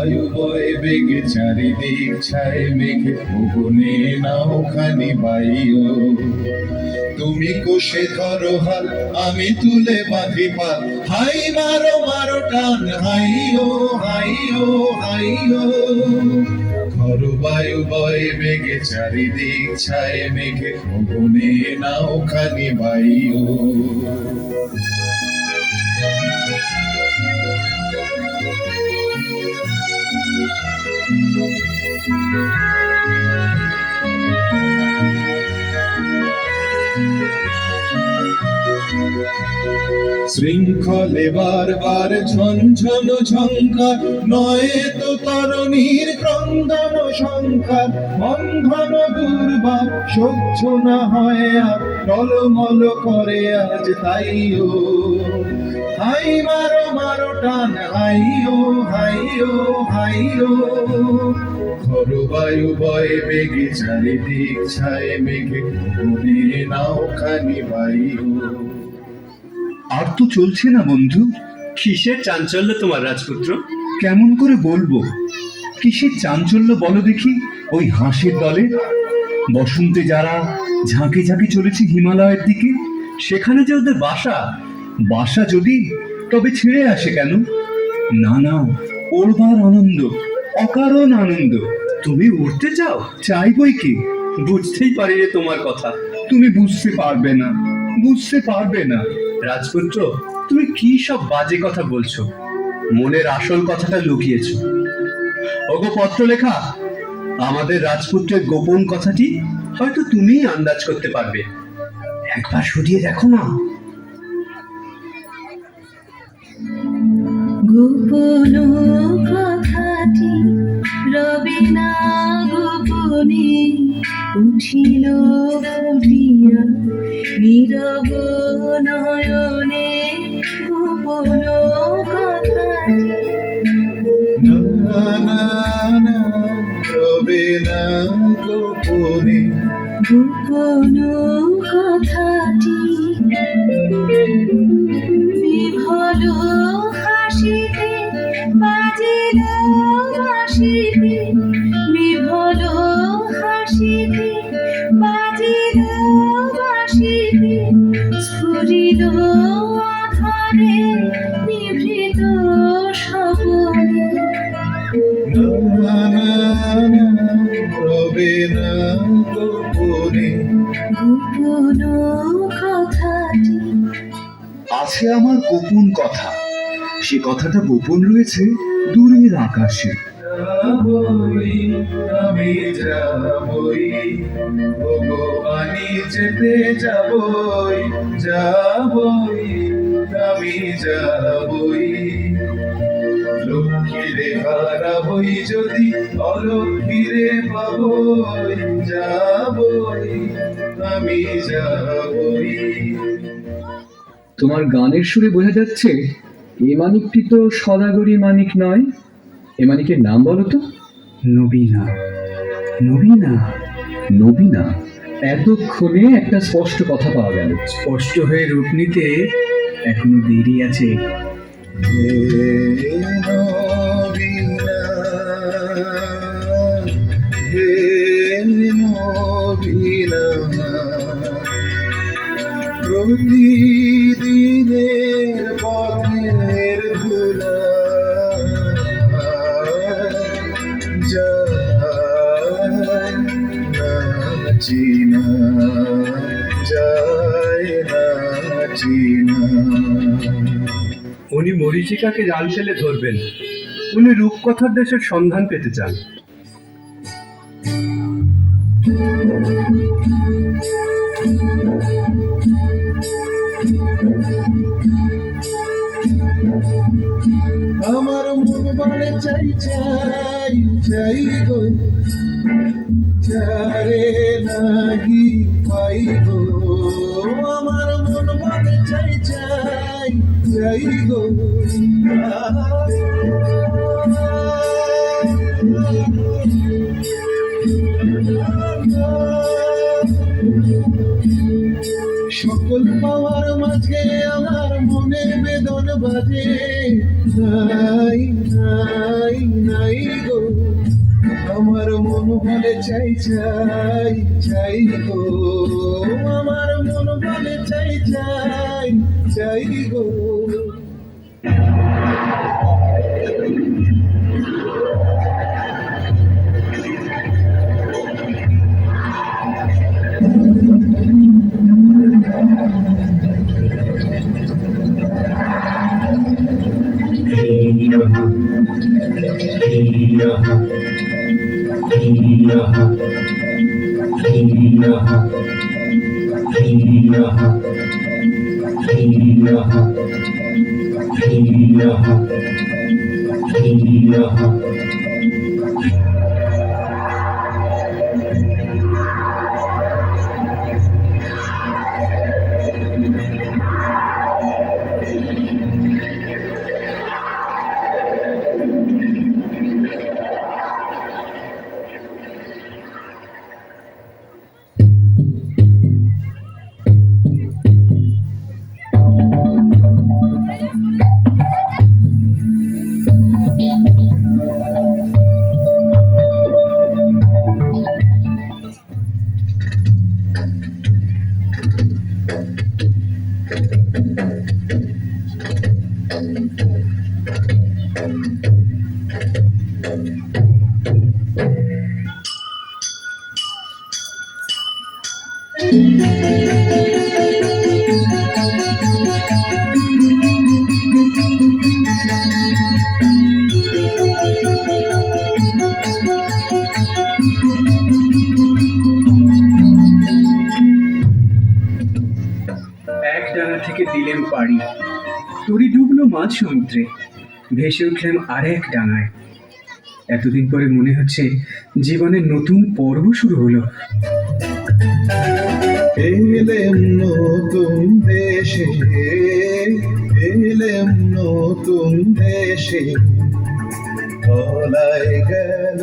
বায়ু বয়ে বেগে চারিদিক ছায় মেঘে ভুবনে নাওখানি বাইও। তুমি কোষে ধরো হাল, আমি তুলে বাঁধি পাল, হাই মারো মারো টান, হাইও হাইও হাইও। ঘর বায়ু বয়ে বেগে চারিদিক ছায় মেঘে ভুবনে নাওখানি বাইও। শৃঙ্খলে বারবার ঝনঝন ঝঙ্কার, নয় তো তরণীর ক্রন্দন সংখ্যার। বন্ধন দুর্বার সহ্য না হয় আর, টলমল করে আজ তাইও। হাই মারো মারো টান, হাইও হাইও হাইও। ঘর বায়ু বয়ে বেগে চারিদিক ছায় মেঘে ভুবনে নাওখানি বাইও। আর তো চলছে না বন্ধু। কিসের চাঞ্চল্য তোমার রাজপুত্র? কেমন করে বলবো? কিসের চাঞ্চল্য বলো দেখি? ওই হাঁসের দলে বসন্তে যারা ঝাঁকে ঝাঁকে চলেছে হিমালয়ের দিকে, সেখানে যে ওদের বাসা। বাসা যদি, তবে ছেড়ে আসে কেন? না না, ওড়বার আনন্দ, অকারণ আনন্দ। তুমি উঠতে চাও? চাই বই কি, বুঝতেই পারি রে তোমার কথা। তুমি বুঝতে পারবে না, বুঝতে পারবে না। রাজপুত্র, তুমি কি সব বাজে কথা বলছো? মনের আসল কথাটা লুকিয়েছো। ওগো পত্রলেখা, আমাদের রাজপুত্রের গোপন কথাটি হয়তো তুমিই আন্দাজ করতে পারবে। একবার শুনিয়ে দেখো না। গোপন কথাটি রবে না গোপনে, উঠিল ফুটিয়া নীরব নয়নে। গোপন কথাটি না না না, রবে না গোপনে। গোপন কথাটি বিফল হাসিতে বাজিল বাঁশিতে, বিফল হাসিতে বাজিল বাঁশিতে। স্ফুরিল আধারে নিভৃত স্বপনে। না না না, রবে না গোপনে। গোপন কথাটি আছে আমার গোপন কথা, সে কথাটা গোপন রয়েছে দূরের আকাশে। যাবই আমি যাবই, ভগবানি যেতে যাবই, যাবই আমি যাবই। লক্ষ্মীরে হারাবই যদি, অলক্ষ্মীরে পাবই, যাবই আমি যাবই। তোমার গানের সুরে বোঝা যাচ্ছে এ মানিকটি তো সদাগরী মানিক নয়। এ মানিকের নাম বলো তো? নবীনা, নবীনা, নবীনা। এতক্ষণে একটা স্পষ্ট কথা পাওয়া গেল। স্পষ্ট হয়ে রূপ নিতে এখনো দেরি আছে। হে নবীনা, হে নবীনা, প্রতিদিনের পথের ধুলা যায় না চিনা, যায় না চিনা। উনি মরীচিকাকে জাল ফেলে ধরবেন। উনি রূপকথার দেশের সন্ধান পেতে চান। আমার মন বলে চাই চাই চাই গো, যারে নাহি পাই গো। আমার মন বলে চাই চাই চাই গো। সকল পাওয়ার মাঝে আমার মনের বেদন বাজে, নাই নাই নাই গো, আমার মন বলে চাই চাই চাই গো, আমার মন বলে চাই চাই চাই গো। এক ডানা থেকে দিলেম পাড়ি, তরি ডুবলো মাঝ সমুদ্রে, ভেসে উঠলাম আরেক ডানায়। এতদিন পরে মনে হচ্ছে জীবনের নতুন পর্ব শুরু হলো। এলেম নতুন দেশে, এলেম নতুন দেশে, তলায় গেল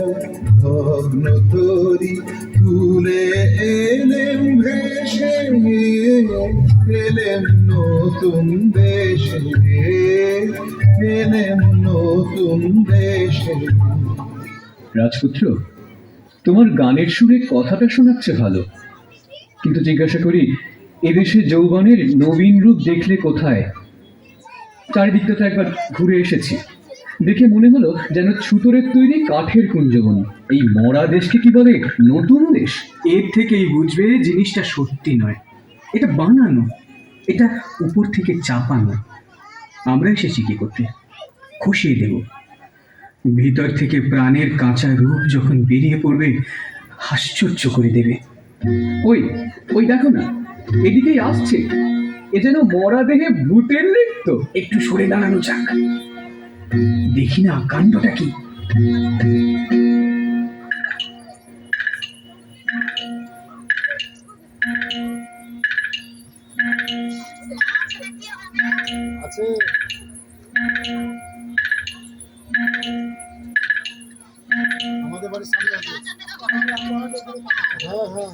ভগ্ন তরি, তুলে এলেম ভেসে, এলেম নতুন দেশে, এলেম নতুন দেশে। রাজপুত্র, তোমার গানের সুরে কথাটা শোনাচ্ছে ভালো, কিন্তু জিজ্ঞাসা করি, এদেশে যৌবনের নবীন রূপ দেখলে কোথায়? চারিদিকটা তো একবার ঘুরে এসেছি, দেখে মনে হলো যেন ছুতোরের তৈরি কাঠের কুঞ্জবন। এই মরা দেশকে কি বলে নতুন দেশ? এর থেকেই বুঝবে জিনিসটা সত্যি নয়, এটা বানানো, এটা উপর থেকে চাপানো। আমরা এসেছি কি করতে? খুশিয়ে দেব। ভিতর থেকে প্রাণের কাঁচা রূপ যখন বেরিয়ে পড়বে, আশ্চর্য করে দেবে। ওই ওই দেখো না, এদিকেই আসছে। এ যেন মরা দেহে ভূতের নৃত্য। একটু সরে দাঁড়ানো যাক, দেখি না কাণ্ডটা কি। আছে আমাদের বাড়ির সামনে আছে। হ্যাঁ হ্যাঁ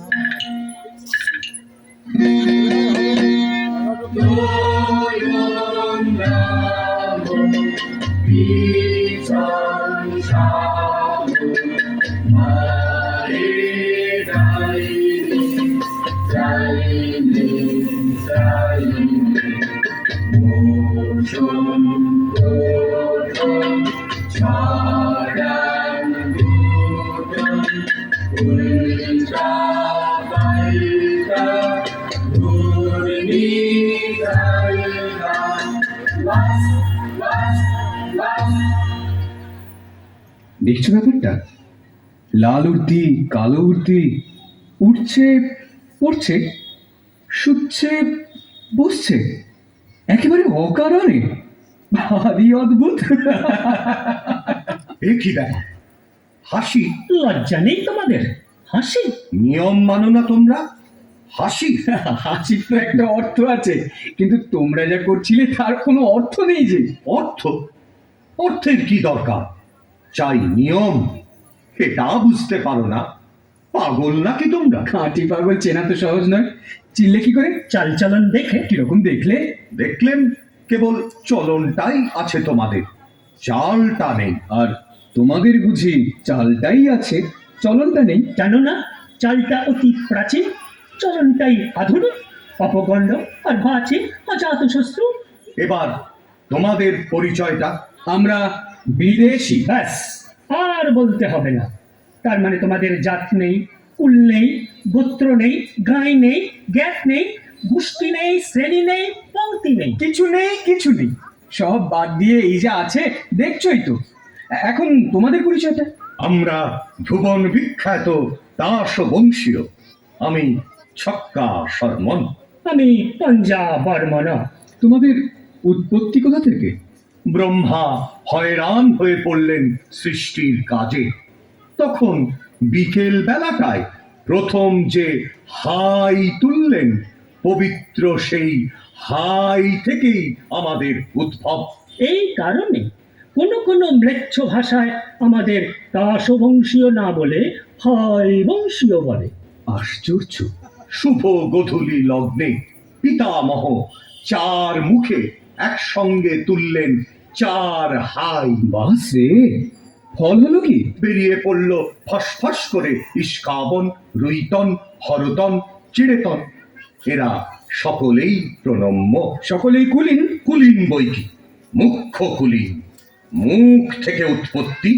দেখছো ব্যাপারটা? লাল উর্দি, কালো উর্দি, উঠছে পড়ছে, শুচ্ছে বসছে, একেবারে অকারণে। ভারী অদ্ভুত। এ কি ব্যাপার? হাসি? লজ্জা নেই তোমাদের? হাসি? নিয়ম মানো না তোমরা? হাসি? হাসির তো একটা অর্থ আছে, কিন্তু তোমরা যা করছিলে তার কোনো অর্থ নেই যে। অর্থ? অর্থের কি দরকার? চাই নিয়ম। এটা বুঝতে পারো না? পাগল নাকি তোমরা? খাঁটি পাগল চেনা তো সহজ নয়। চিনলে কি করে? চালচলন দেখে। কিরকম দেখলে? দেখলেন কেবল চলনটাই আছে তোমাদের, চালটা নেই। আর তোমাদের বুঝি চালটাই আছে, চলনটা নেই? কেননা চালটা অতি প্রাচীন, চলনটাই আধুনিক। অপগণ্ড আর ভাছে অজাতশত্রু। এবার তোমাদের পরিচয়টা। আমরা বিদেশি। ব্যাস, আর বলতে হবে না। তার মানে তোমাদের জাত নেই, কুল নেই, গোত্র নেই, গাঁই নেই, জ্ঞাত নেই, গোষ্ঠী নেই, শ্রেণী নেই, পংক্তি নেই। কিছু নেই, কিছু নেই, সব বাদ দিয়ে এই যা আছে দেখছই তো। এখন তোমাদের পরিচয়টা। আমরা ভুবন বিখ্যাত দাস বংশীয়। আমি ছক্কা শর্মন। আমি পঞ্জা বর্মন। তোমাদের উৎপত্তি কোথা থেকে? ব্রহ্মা হয়রান হয়ে পড়লেন সৃষ্টির কাজে। তখন বিকেল বেলাটায় প্রথম যে হাই তুললেন, পবিত্র সেই হাই থেকেই আমাদের উদ্ভব। এই কারণে কোনো কোনো ম্লেচ্ছ ভাষায় আমাদের দাসবংশীয় না বলে হয় বংশীয় বলে। আশ্চর্য। শুভ গোধূলি লগ্নে পিতামহ চার মুখে একসঙ্গে তুললেন চার হাই। বাস রে, ফল হলো কি? বেরিয়ে পড়ল ফসফস করে ইস্কাবন, রুইতন, হরতন, চিড়েতন। এরা সকলেই প্রণম্য, সকলেই কুলীন। কুলীন বৈকি, মুখ্য কুলীন। মুখ থেকে উৎপত্তি।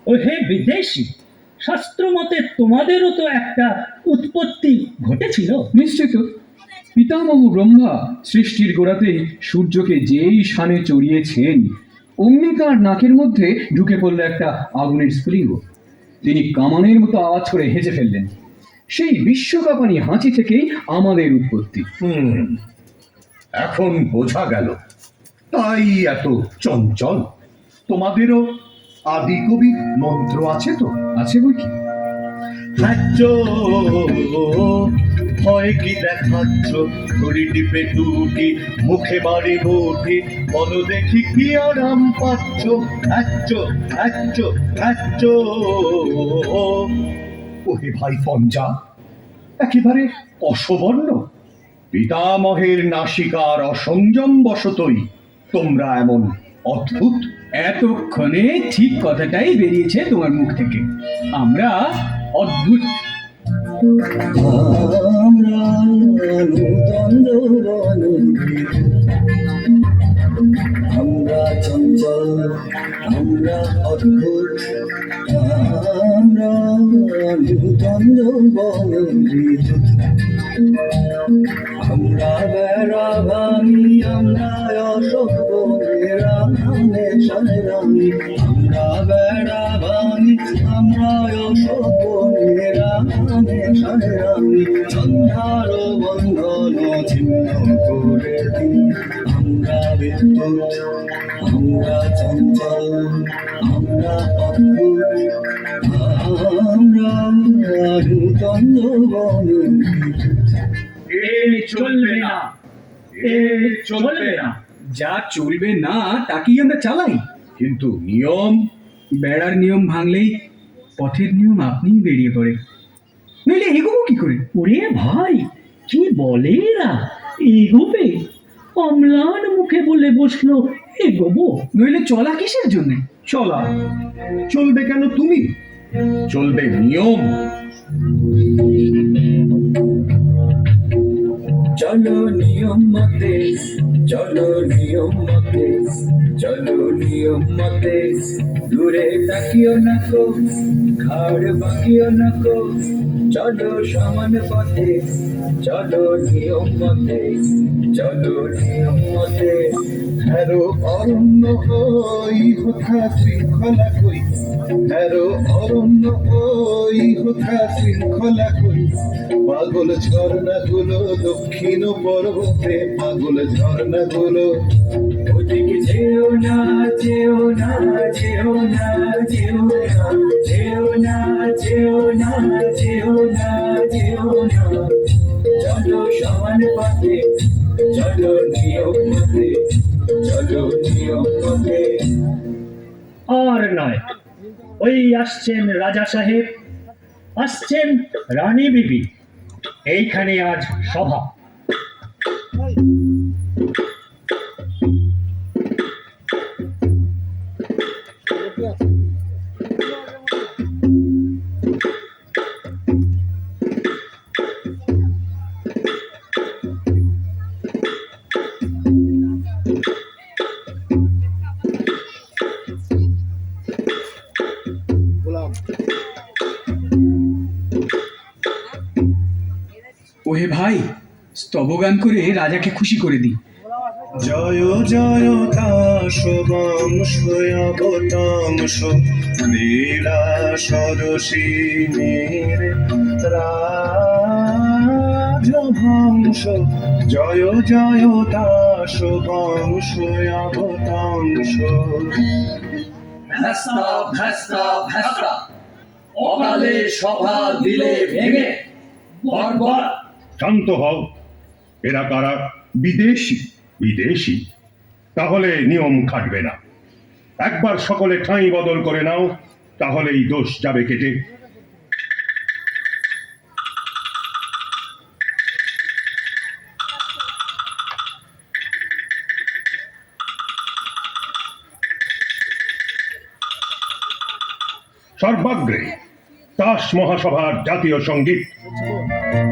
ও হে বিদেশি, শাস্ত্র মতে তোমাদেরও তো একটা উৎপত্তি ঘটেছিল। নিশ্চিত। পিতামহ ব্রহ্মা সৃষ্টির গোড়াতেই সূর্যকে যেই শানে চড়িয়েছেন, অমনি তার নাকের মধ্যে ঢুকে পড়ল একটা আগুনের স্ফুলিঙ্গ। তিনি কামানের মতো আওয়াজ করে হেঁচে ফেললেন। সেই বিশ্বকাপানি হাঁচি থেকেই আমাদের উৎপত্তি। এখন বোঝা গেল, তাই এত চঞ্চল। তোমাদেরও আদি কবি মন্ত্র আছে তো? আছে বই কি? খাচ্ছ হয় কি দেখাচ্ছ, ঘড়ি টিপে টুটি মুখে বাড়ি বটি, বলো দেখি কি আরাম পাচ্ছ। খাচ্ছ খাচ্ছ খাচ্ছ। ওহে ভাই পঞ্জা, একেবারে অসবর্ণ। পিতামহের নাসিকার অসংযম বশতই তোমরা এমন অদ্ভুত। এতক্ষণে ঠিক কথাটাই বেরিয়েছে তোমার মুখ থেকে। আমরা অদ্ভুত। আমরা নূতন আমরা চঞ্চল, আমরা অদ্ভুত, আমরা নূতন বনবিদ্যুৎ। আমরা বেড়াবানি, আমরা অসভ্য নিরামে সায়রানি। আমরা বেড়াবানি, আমরা অসভ্য নিরামে সায়রানি। সন্ধ্যার বন্ধন ছিন্ন করে দিন। আমরা বিদ্যুৎ, আমরা চঞ্চল, আমরা অদ্ভুত, আমরা নূতন বনবিদ্যুৎ। এ চলবে না, এ চলবে না। যা চলবে না তাকেই আমরা চালাই। কিন্তু নিয়ম, বেড়ার নিয়ম ভাঙলেই পথের নিয়ম আপনিই বেরিয়ে পড়ে। নইলে এগোবো কি করে? ওরে ভাই, কি বলে এরা? এগোবে? অম্লান মুখে বলে বসলো এগোবো। নইলে চলা কিসের জন্যে? চলা চলবে কেন তুমি? চলবে নিয়ম। চলো নিয়ম মতে, চলো নিয়ম মতে, চলো নিয়ম মতে। দূরে তাকিও না কো, ঘাড় বাঁকিও না কো। চলো সমান পথে, চলো নিয়ম মতে, চলো নিয়ম মতে। হ্যারো অরণ্য ওই হোথা শৃঙ্খলা কই, হ্যারো অরণ্য ওই হোথা শৃঙ্খলা কই। পাগল ঝর্ণাগুলো দক্ষিণ পর্বতে, পাগল ঝর্ণাগুলো। ওদিকে যেও না, যেও না, যেও না, যেও না, যেও না, যেও না, যেও না, যেও না। চলো সমান পথে, চলো নিয়ম মতে, চলো নিয়ম মতে। আর নয়, ওই আসছেন রাজা সাহেব, আসছেন রানী বিবি, এইখানে আজ সভা। ওহে ভাই, স্তবগান করে রাজাকে খুশি করে দিই। জয় জয় দাস বংশ অবতংশ লীলা সরসিনীর রাজভংশ। জয় জয় দাস বংশ অবতংশ। ভ্যাস্তা ভ্যাস্তা ভ্যাস্তা, অকালে সভা দিলে ভেঙে। বর্বর। শান্ত হও। এরা কারা? বিদেশি। বিদেশি? তাহলে নিয়ম খাটবে না। একবার সকলে ঠাঁই বদল করে নাও, তাহলেই দোষ যাবে কেটে। সর্বাগ্রে দাস মহাসভার জাতীয় সঙ্গীত।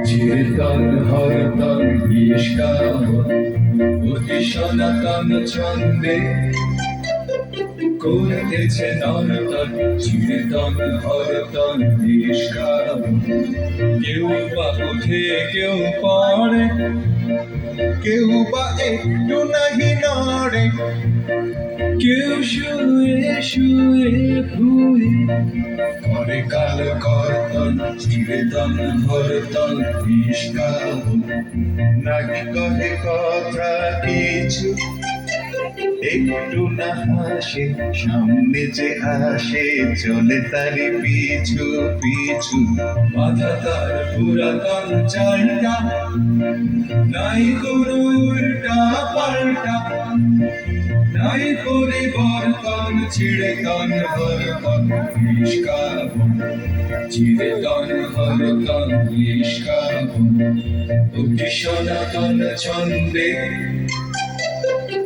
চিরতন হরতন নিষ্কামন, অতি সনাতন ছন্দে করতেছে নর্তন। চিরতন হরতন নিষ্কামন, কেউ বা ওঠে কেউ পড়ে, কেউ বা একটু নাহি নড়ে, কেউ শুয়ে শুয়ে ভুয়ে করে কাল কর্তন। চিরতন হরতন নিষ্কামন, নাকি কহে কথা কিছু, একটু না হাসে, সামনে যে আসে চলে তারি পিছু পিছু। মাথা তার পুরাতন চালটা, নাই কোনো উল্টা পাল্টা, নাই পরিবর্তন। চিরতন হরতন নিষ্কামন, চিরতন হরতন নিষ্কামন, অতি সনাতন ছন্দে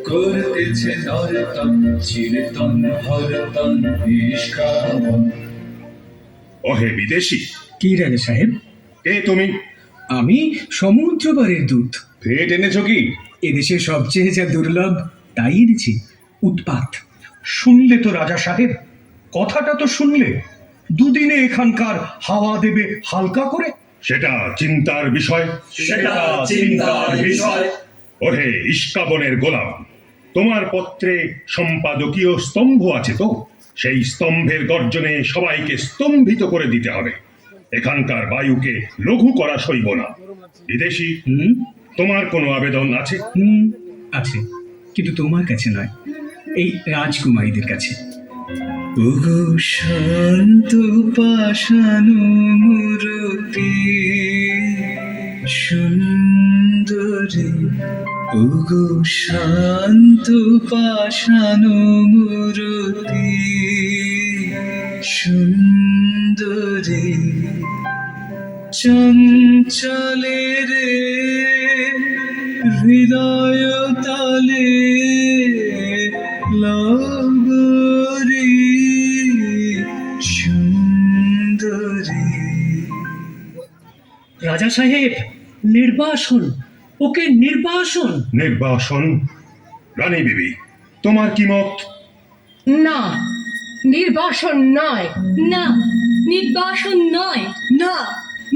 করতেছে নর্তন। চিরতন হরতন নিষ্কামন। ওহে বিদেশি, কি রাজা সাহেব? কে তুমি? আমি সমুদ্রপাড়ের দূত। ফেট এনেছো কি? এদেশে সবচেয়ে যা দুর্লভ তাই এনেছি, উৎপাত। শুনলে তো রাজা সাহেব, কথাটা তো শুনলে। দুদিনে এখানকার হাওয়া দেবে হালকা করে। সেটা চিন্তার বিষয়। সেটা চিন্তার বিষয়। ওহে ইস্কাবনের গোলাম, তোমার পত্রে সম্পাদকীয় স্তম্ভ আছে তো? সেই স্তম্ভের গর্জনে সবাইকে স্তম্ভিত করে দিতে হবে। এখানকার বায়ুকে লঘু করা সইব না। বিদেশি, তোমার কোনো আবেদন আছে? আছে, কিন্তু তোমার কাছে নয়, এই রাজকুমারীদের কাছে। ওগো শান্ত পাষাণ মূরতি সুন্দরী, ওগো শান্ত পাষাণ মূরতি সুন্দরী, চঞ্চলের হৃদয় তালে লগরী সুন্দরী। রাজা সাহেব, নির্বাসন, ওকে নির্বাসন। নির্বাসন? রানী বিবি, তোমার কি মত? না, নির্বাসন নয়। না, নির্বাসন নয়। না,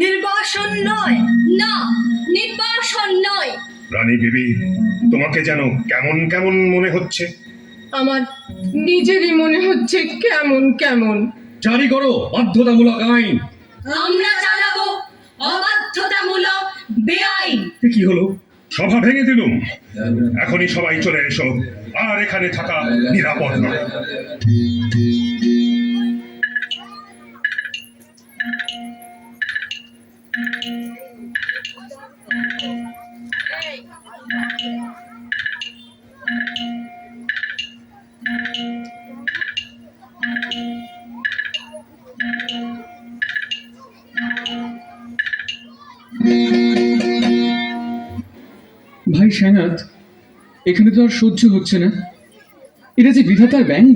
নির্বাসন নয়। না, নির্বাসন নয়। রানী বিবি, তোমাকে যেন কেমন কেমন মনে হচ্ছে। আমার নিজেরই মনে হচ্ছে কেমন কেমন। জারি করো বাধ্যতামূলক আইন। আমরা চালাবো অবাধ্যতামূলক বেআইন। কি হলো? সভা ভেঙে দিলুম। এখনই সবাই চলে এসো, আর এখানে থাকা নিরাপদ নয়। ভাই শ্যানাথ, এখানে তো আর সহ্য হচ্ছে না। এটা যে বিধাতার ব্যঙ্গ,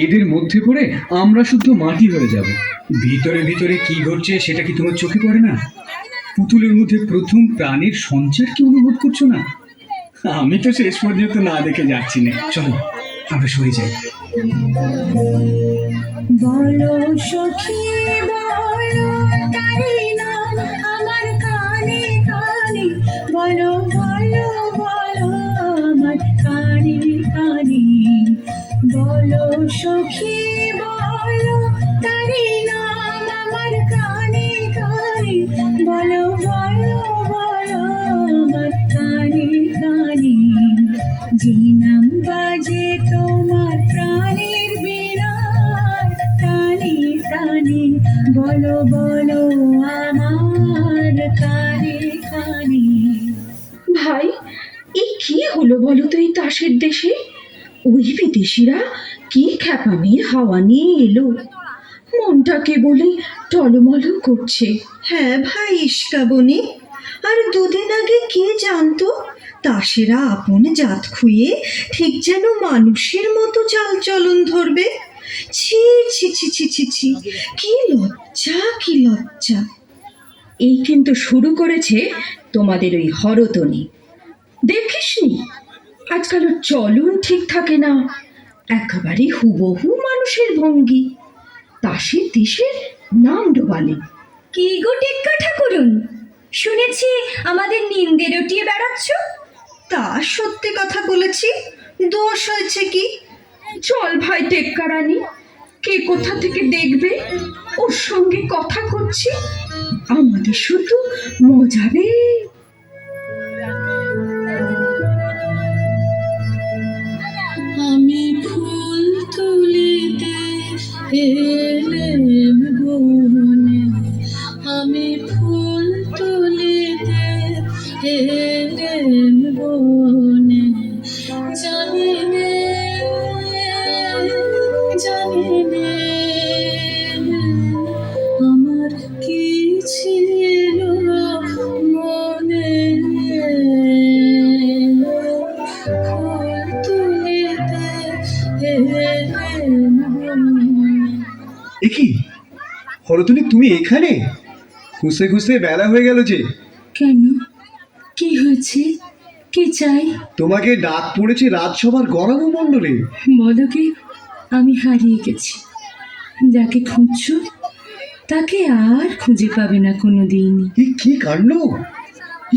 এদের মধ্যে পড়ে আমরা শুদ্ধ মাটি হয়ে যাব। ভিতরে ভিতরে কি ঘটছে সেটা কি তোমার চোখে পড়ে না? পুতুলের মধ্যে প্রথম প্রাণের সঞ্চার কি অনুভব করছো না? আমি তো শেষ পর্যন্ত না দেখে যাচ্ছি না। চলো আমরা সরে যাই। বলো সখী বলো তারি নাম আমার কানে কানে, বলো বলো বলো আমার কানে কানে, বলো সখী বলো তারি নাম আমার কানে কানে, বলো বলো বলো আমার কানে কানে, যে নাম বাজে তোমার প্রাণের বিরাট কানে কানে, বলো বলো আমার কানে কানে। ভাই, এই কি হলো বলো তো এই তাসের দেশে? ওই বিদেশিরা কি খ্যাপামির হাওয়া নিয়ে এলো, মনটা কেবলই টলমল করছে। হ্যাঁ ভাই ইস্কাবনি, আর দুদিন আগে কে জানতো তাসেরা আপন জাত খুইয়ে ঠিক যেন মানুষের মতো চালচলন ধরবে। ছি ছি ছি ছি ছি ছি, কি লজ্জা কি লজ্জা। এই কিন্তু শুরু করেছে তোমাদের ওই হরতনি। দেখিসনি আজকাল ওর চলন ঠিক থাকে না, একেবারে হুবহু মানুষের ভঙ্গি, তাসের দেশের নাম ডোবালে। কি গো টেক্কা ঠাকুরুন, শুনেছি আমাদের নিন্দে রটিয়ে বেড়াচ্ছ? তা সত্যি কথা বলেছি, দোষ হয়েছে কি? চল ভাই টেক্কা রানী, কে কোথা থেকে দেখবে ওর সঙ্গে কথা করছি, আমাদের শুধু মজা রে। আমি ফুল তুলিতে এলেম বনে, আমি ফুল তুলিতে এলেম বনে, জানি নে জানি নে আমার কি ছিল মনে, ফুল তুলিতে এলেম বনে। এ কি হরতুলি, তুমি এখানে? খুঁজতে খুঁজতে বেলা হয়ে গেল যে। কেন, কি হয়েছে, কি চাই? তোমাকে ডাক পড়েছে রাজসভার গরাবো মণ্ডলে। বলো কি, আমি হারিয়ে গেছি। যাকে খুঁজছো তাকে আর খুঁজে পাবে না কোনো দিনই। এ কি কাণ্ড,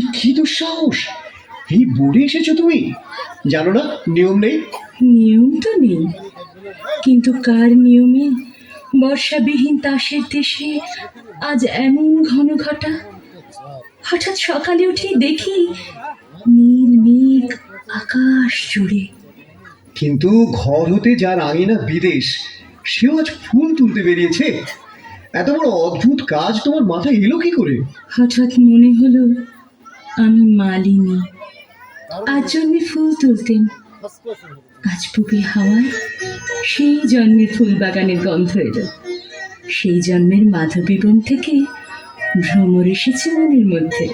এ কি দুঃসাহস! এই বোর্ডে এসেছো তুমি? জানো না নিয়ম নেই? নিয়ম তো নেই, কিন্তু কার নিয়মে বর্ষাবিহীন তাসের দেশে আজ এমন ঘন ঘটা? হঠাৎ সকালে উঠে দেখি নীল মেঘ আকাশ জুড়ে। কিন্তু ঘর হতে যার আঙিনা বিদেশ, সেও আজ ফুল তুলতে বেরিয়েছে। এত বড় অদ্ভুত কাজ তোমার মাথায় এলো কি করে? হঠাৎ মনে হলো আমি মালিনী, আজ জন্মে ফুল তুলতেন। আজ বুকে হাওয়ায় সেই জন্মের ফুল বাগানের গন্ধ এলো। সেই জন্মের মাধবী বন থেকে ভ্রমর এসেছে মনের মধ্যে।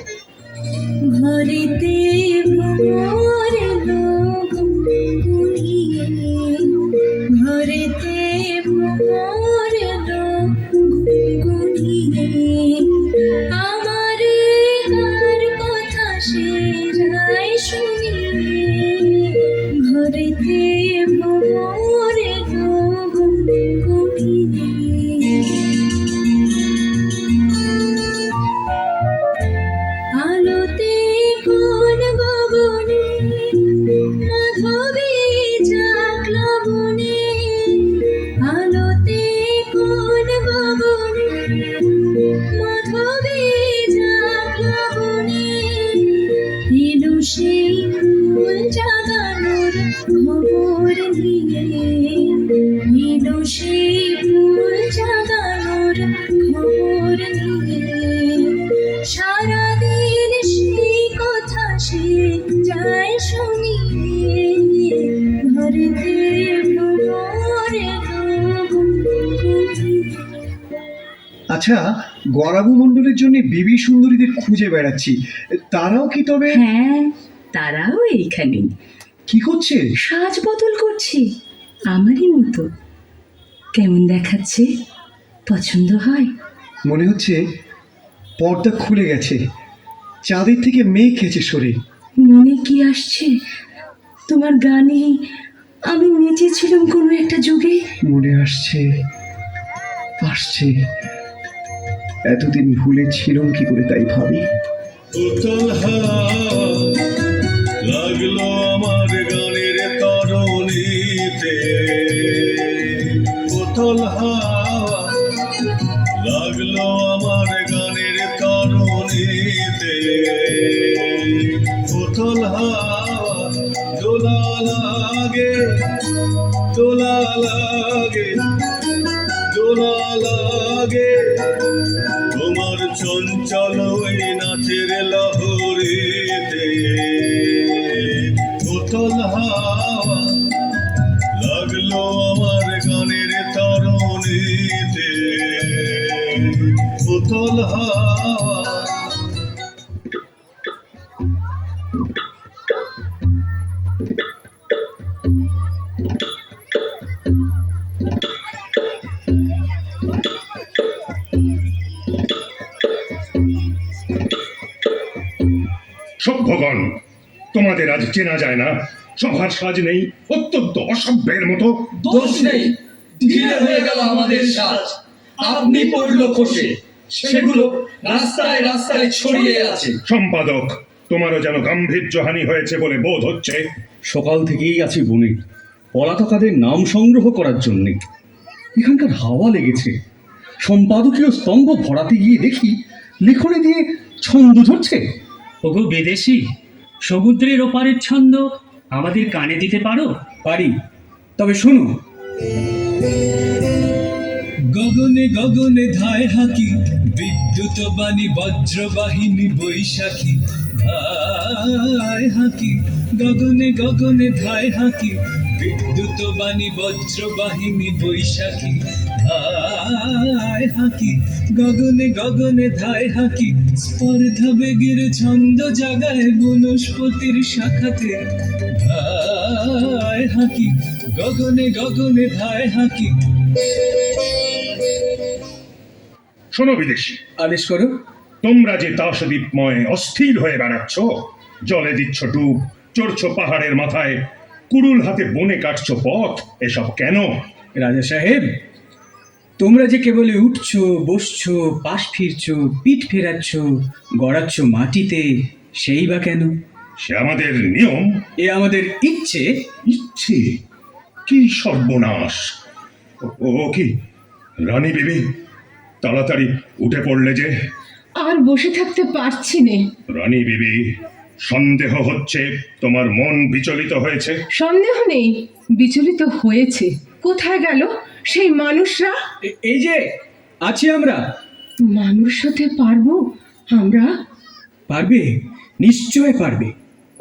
ঘরেতে ভ্রমর এলো গুনগুনিয়ে, ঘরেতে ভ্রমর এলো গুনগুনিয়ে, আমার কার কথা সে যায় শুনিয়ে, ঘরেতে ভ্রমর এলো গুনগুনিয়ে। আলোতে কোন গগনে মাধবী জাগলো বনে, আলোতে কোন গগনে মাধবী জাগলো বনে, এলো সেই ফুল জাগানোর খবর নিয়ে, এলো সেই ফুল জাগানোর খবর নিয়ে, সারাদিন সেই কথা সে যায় শুনিয়ে, আচ্ছা, গরাবু মণ্ডলের জন্য বিবি সুন্দরীদের খুঁজে বেড়াচ্ছি, তারাও কি তবে? হ্যাঁ, তারাও এইখানে কি করছে? সাজ বদল করছে আমারই মতো। কেমন দেখাচ্ছে? পছন্দ হয়? মনে হচ্ছে পর্দা খুলে গেছে, চাঁদের থেকে মেঘ খেছে সরে। মনে কি আসছে তোমার গানে আমি নেচেছিলাম কোনো একটা যুগে? মনে আসছে, আসছে, এতদিন ভুলে ছিলাম কি করে তাই ভাবি। উতল হাওয়া লাগলো আমার গানের তরণীতে, উতল হাওয়া লাগলো আমার গানের তরণীতে, উতল হাওয়া দোলা লাগে, দোলা লাগে, দোলা লাগে তোমার চঞ্চল ওই নাচের লহরীতে, উতল হাওয়া লাগলো আমার গানের তরণীতে, উতল হাওয়া। সভ্যগণ, তোমাদের আজ চেনা যায় না, সভার সাজ নেই, অত্যন্ত অসভ্যের মতো। দোষ নেই, ঢিলে হয়ে গেল আমাদের সাজ। আপনি পড়ল খসে, সেগুলো রাস্তায় রাস্তায় ছড়িয়ে আছে। সম্পাদক, তোমারও যেন গাম্ভীর্যহানি হয়েছে বলে বোধ হচ্ছে। সকাল থেকেই আছি বনে, পলাতকাদের নাম সংগ্রহ করার জন্যে। এখানকার হাওয়া লেগেছে। সম্পাদকীয় স্তম্ভ ভরাতে গিয়ে দেখি লিখনে দিয়ে ছন্দ ধরছে। ওগো বিদেশি, সমুদ্রের ওপারের ছন্দ আমাদের কানে দিতে পারো? পারি, তবে শোনো। গগনে গগনে ধায় হাকি, বিদ্যুৎ বাণী বজ্রবাহিনী বৈশাখী। ধায় হাকি, গগনে গগনে ধায় হাকি, বিদ্যুৎ বাণী বজ্রবাহিনী বৈশাখী। ধায় হাকি, গগনে গগনে ধায় হাকি, স্পর্ধা বেগের ছন্দ জাগায় বনস্পতির শাখাতে। ধায় হাকি, গগনে গগনে ধায় হাকি। শোনো বিদেশি, আদেশ করো। তোমরা যে তাসদ্বীপময় অস্থির হয়ে বেড়াচ্ছ, জলে দিচ্ছ ডুব, চড়ছ পাহাড়ের মাথায়, কুড়ুল হাতে বনে কাটছ পথ, এসব কেন? রাজা সাহেব, তোমরা যে কেবলে উঠছো, বসছো, পাশ ফিরছো, পিঠ ফেরাচ্ছ, গড়াচ্ছ মাটিতে, সেই বা কেন? সে আমাদের নিয়ম। এ আমাদের ইচ্ছে। ইচ্ছে? কি সর্বনাশ! ও কি রানী বিবি, তাড়াতাড়ি উঠে পড়লে যে। আর বসে থাকতে পারছি নে। রানী বিবি, সন্দেহ হচ্ছে তোমার মন বিচলিত হয়েছে। সন্দেহ নেই, বিচলিত হয়েছে। কোথায় গেল সেই মানুষরা? এই যে আছি আমরা। মানুষ হতে পারবো আমরা? পারবে, নিশ্চয় পারবে।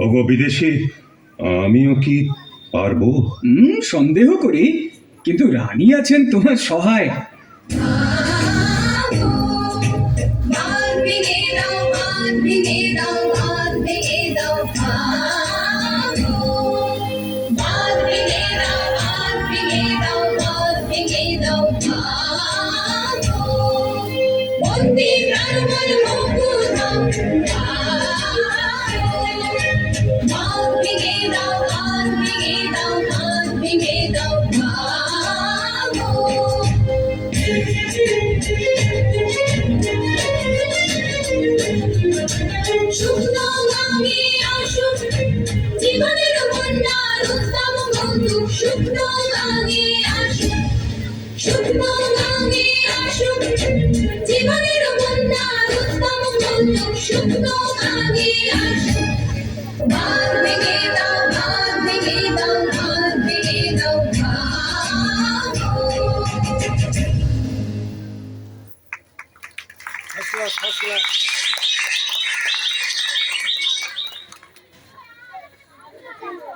ওগো বিদেশি, আমিও কি পারবো? সন্দেহ করি, কিন্তু রানী আছেন তোমার সহায়। জীবনের বন্যার উত্তম বন্ধু শুকনো গাঙে আসুক, শুকনো গাঙে আসুক। জীবনের বন্যার উত্তম বন্ধু শুকনো গাঙে আসুক। বাঁধ ভেঙে দাও, বাঁধ ভেঙে দাও, বাঁধ ভেঙে দাও, ভাগো।